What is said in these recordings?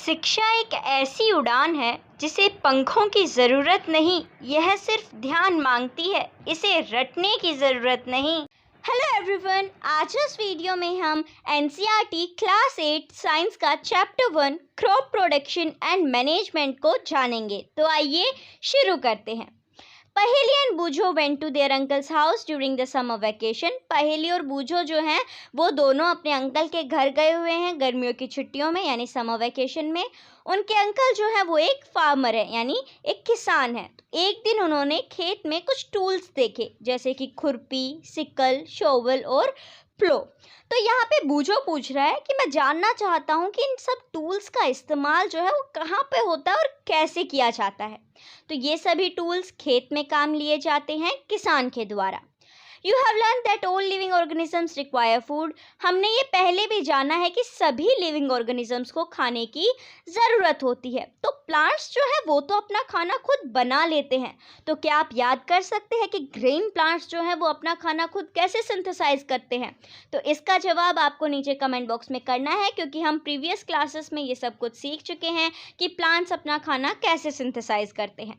शिक्षा एक ऐसी उड़ान है जिसे पंखों की ज़रूरत नहीं, यह सिर्फ ध्यान मांगती है, इसे रटने की ज़रूरत नहीं। हेलो एवरीवन, आज इस वीडियो में हम एनसीईआरटी क्लास 8 साइंस का chapter 1 crop production and management को जानेंगे। तो आइए शुरू करते हैं। Paheli and Boojho went to their uncle's house during the summer vacation. Paheli और बूझो जो हैं वो दोनों अपने अंकल के घर गए हुए हैं गर्मियों की छुट्टियों में, यानी समर वैकेशन में। उनके अंकल जो है वो एक फार्मर है, यानी एक किसान है। तो एक दिन उन्होंने खेत में कुछ टूल्स देखे, जैसे कि खुरपी, सिकल, शोवल और प्लो। तो यहाँ पे बूझो पूछ रहा है कि मैं जानना चाहता हूँ कि इन सब टूल्स का इस्तेमाल जो है वो कहाँ पे होता है और कैसे किया जाता है। तो ये सभी टूल्स खेत में काम लिए जाते हैं किसान के द्वारा। You have learned that all living organisms require food. हमने ये पहले भी जाना है कि सभी लिविंग ऑर्गेनिजम्स को खाने की ज़रूरत होती है। तो प्लांट्स जो है वो तो अपना खाना खुद बना लेते हैं। तो क्या आप याद कर सकते हैं कि ग्रेन प्लांट्स जो है वो अपना खाना खुद कैसे सिंथेसाइज करते हैं? तो इसका जवाब आपको नीचे कमेंट बॉक्स में करना है, क्योंकि हम प्रीवियस क्लासेस में ये सब कुछ सीख चुके हैं कि प्लांट्स अपना खाना कैसे सिंथेसाइज करते हैं।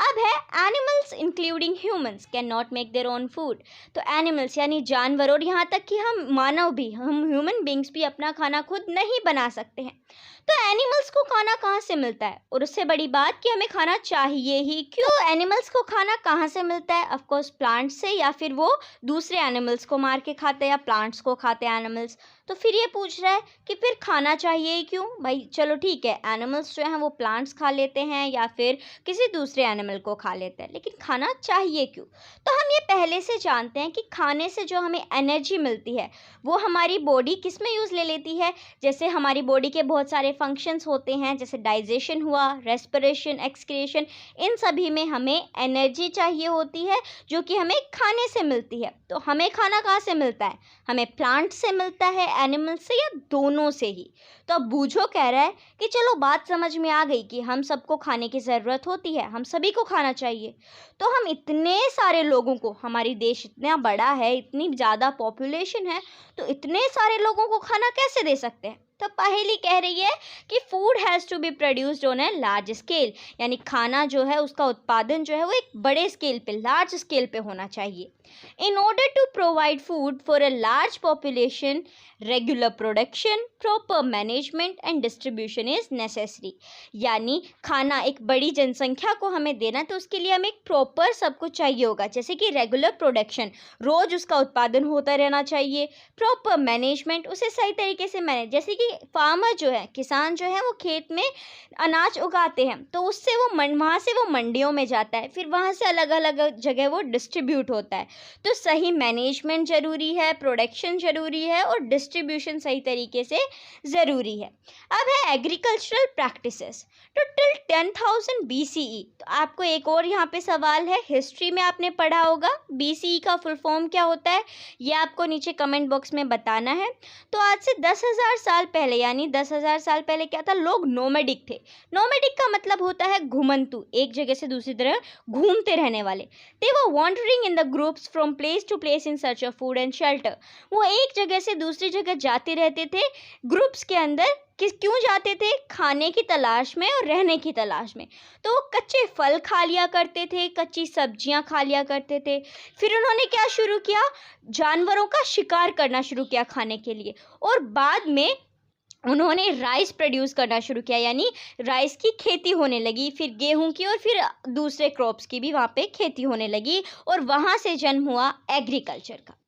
अब है animals including humans can not make their own food. तो एनिमल्स यानी जानवर और यहाँ तक कि हम मानव भी, हम ह्यूमन बींग्स भी अपना खाना खुद नहीं बना सकते हैं। तो एनिमल्स को खाना कहाँ से मिलता है? और उससे बड़ी बात कि हमें खाना चाहिए ही क्यों? एनिमल्स को खाना कहाँ से मिलता है? ऑफ कोर्स प्लांट्स से, या फिर वो दूसरे एनिमल्स को मार के खाते हैं या प्लांट्स को खाते हैं एनिमल्स। तो फिर ये पूछ रहा है कि फिर खाना चाहिए ही क्यों? भाई चलो ठीक है, एनिमल्स जो हैं वो प्लांट्स खा लेते हैं या फिर किसी दूसरे एनिमल को खा लेते हैं, लेकिन खाना चाहिए क्यों? तो हम ये पहले से जानते हैं कि खाने से जो हमें एनर्जी मिलती है वो हमारी बॉडी किस में यूज़ ले लेती है। जैसे हमारी बॉडी के बहुत सारे फंक्शंस होते हैं, जैसे डाइजेशन हुआ, रेस्पिरेशन, एक्सक्रीशन, इन सभी में हमें एनर्जी चाहिए होती है जो कि हमें खाने से मिलती है। तो हमें खाना कहाँ से मिलता है? हमें प्लांट से मिलता है, एनिमल से, या दोनों से ही? तो अब बूझो कह रहा है कि चलो बात समझ में आ गई कि हम सबको खाने की ज़रूरत होती है, हम सभी को खाना चाहिए। तो हम इतने सारे लोगों को, हमारी देश इतना बड़ा है, इतनी ज़्यादा पॉपुलेशन है, तो इतने सारे लोगों को खाना कैसे दे सकते हैं? तो पहेली कह रही है कि food has to be produced on a large scale, यानी खाना जो है उसका उत्पादन जो है वो एक बड़े स्केल पे, लार्ज स्केल पे होना चाहिए। In order to provide food for a large population, regular production, proper management and distribution is necessary. यानी खाना एक बड़ी जनसंख्या को हमें देना, तो उसके लिए हमें एक प्रॉपर सब कुछ चाहिए होगा, जैसे कि रेगुलर प्रोडक्शन, रोज़ उसका उत्पादन होता रहना चाहिए। प्रॉपर मैनेजमेंट, उसे सही तरीके से मैनेज, जैसे कि फार्मर जो है, किसान जो है वो खेत में अनाज उगाते हैं, तो उससे वो वहाँ से वो मंडियों में जाता है, फिर वहाँ से अलग अलग जगह वो डिस्ट्रीब्यूट होता है। तो सही मैनेजमेंट ज़रूरी है, प्रोडक्शन ज़रूरी है और डिस्ट्रीब्यूशन सही तरीके से ज़रूरी है। अब है एग्रीकल्चरल प्रैक्टिसेस। तो टिल 10,000 BCE, तो आपको एक और यहाँ पे सवाल है, हिस्ट्री में आपने पढ़ा होगा BCE का फुल फॉर्म क्या होता है, ये आपको नीचे कमेंट बॉक्स में बताना है। तो आज से 10,000 साल पहले, यानी 10,000 साल पहले क्या था? लोग नोमैडिक थे। नोमैडिक का मतलब होता है घुमंतु, एक जगह से दूसरी तरह घूमते रहने वाले। They were wandering in the groups from place to place in search of food and shelter. वो एक जगह से दूसरी जगह जाते रहते थे ग्रुप्स के अंदर। क्यों जाते थे? खाने की तलाश में और रहने की तलाश में। तो वो कच्चे फल खा लिया करते थे, कच्ची सब्जियां खा लिया करते थे। फिर उन्होंने क्या शुरू किया? जानवरों का शिकार करना शुरू किया खाने के लिए, और बाद में उन्होंने राइस प्रोड्यूस करना शुरू किया, यानी राइस की खेती होने लगी, फिर गेहूं की, और फिर दूसरे क्रॉप्स की भी वहाँ पे खेती होने लगी, और वहाँ से जन्म हुआ एग्रीकल्चर का।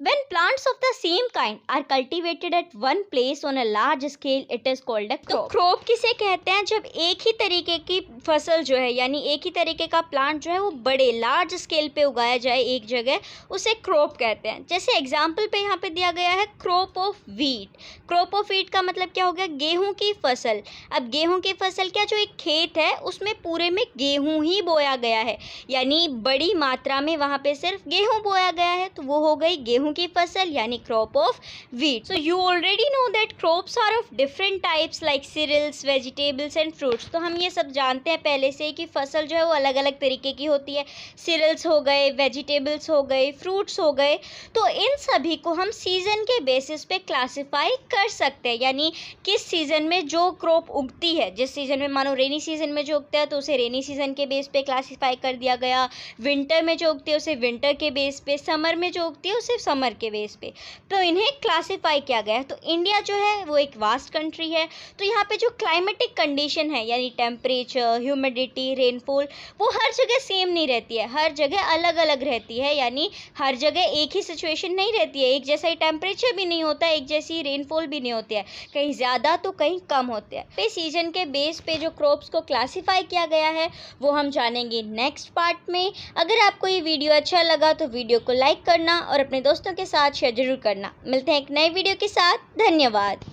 When plants of the same kind are cultivated at one place on a large scale, it is called a crop. तो crop किसे कहते हैं? जब एक ही तरीके की फसल जो है, यानी एक ही तरीके का प्लांट जो है वो बड़े लार्ज स्केल पे उगाया जाए एक जगह, उसे क्रॉप कहते हैं। जैसे एग्जाम्पल पे यहाँ पे दिया गया है crop of wheat. Crop of wheat का मतलब क्या हो गया? गेहूँ की फसल। अब गेहूँ की फसल क्या, जो एक खेत है उसमें पूरे में गेहूँ ही बोया गया है, यानी बड़ी मात्रा में वहाँ पे सिर्फ गेहूँ बोया गया है, तो वो हो गई गेहूँ गेहूं की फसल यानी crop of wheat. So you already know that crops are of different types like cereals, vegetables and fruits. तो हम ये सब जानते हैं पहले से कि फसल जो है वो अलग अलग तरीके की होती है। सीरियल्स हो गए, वेजिटेबल्स हो गए, फ्रूट्स हो गए। तो इन सभी को हम सीज़न के बेसिस पे क्लासिफाई कर सकते हैं, यानी किस सीज़न में जो क्रॉप उगती है। जिस सीज़न में मानो रेनी सीज़न में जो उगता है तो उसे रेनी सीज़न के बेस पे क्लासिफाई कर दिया गया, विंटर में जो उगती है उसे विंटर के बेस पे, समर में जो उगती है उसे समर के बेस पे, तो इन्हें क्लासिफाई किया गया है। तो इंडिया जो है वो एक वास्ट कंट्री है, तो यहाँ पे जो क्लाइमेटिक कंडीशन है यानी टेम्परेचर, ह्यूमिडिटी, रेनफॉल, वो हर जगह सेम नहीं रहती है, हर जगह अलग अलग रहती है। यानी हर जगह एक ही सिचुएशन नहीं रहती है, एक जैसा ही टेम्परेचर भी नहीं होता, एक जैसी रेनफॉल भी नहीं होती है, कहीं ज़्यादा तो कहीं कम होते हैं। पे सीजन के बेस पे जो क्रॉप्स को क्लासिफाई किया गया है वो हम जानेंगे नेक्स्ट पार्ट में। अगर आपको ये वीडियो अच्छा लगा तो वीडियो को लाइक करना और अपने दोस्तों के साथ शेयर जरूर करना। मिलते हैं एक नए वीडियो के साथ। धन्यवाद।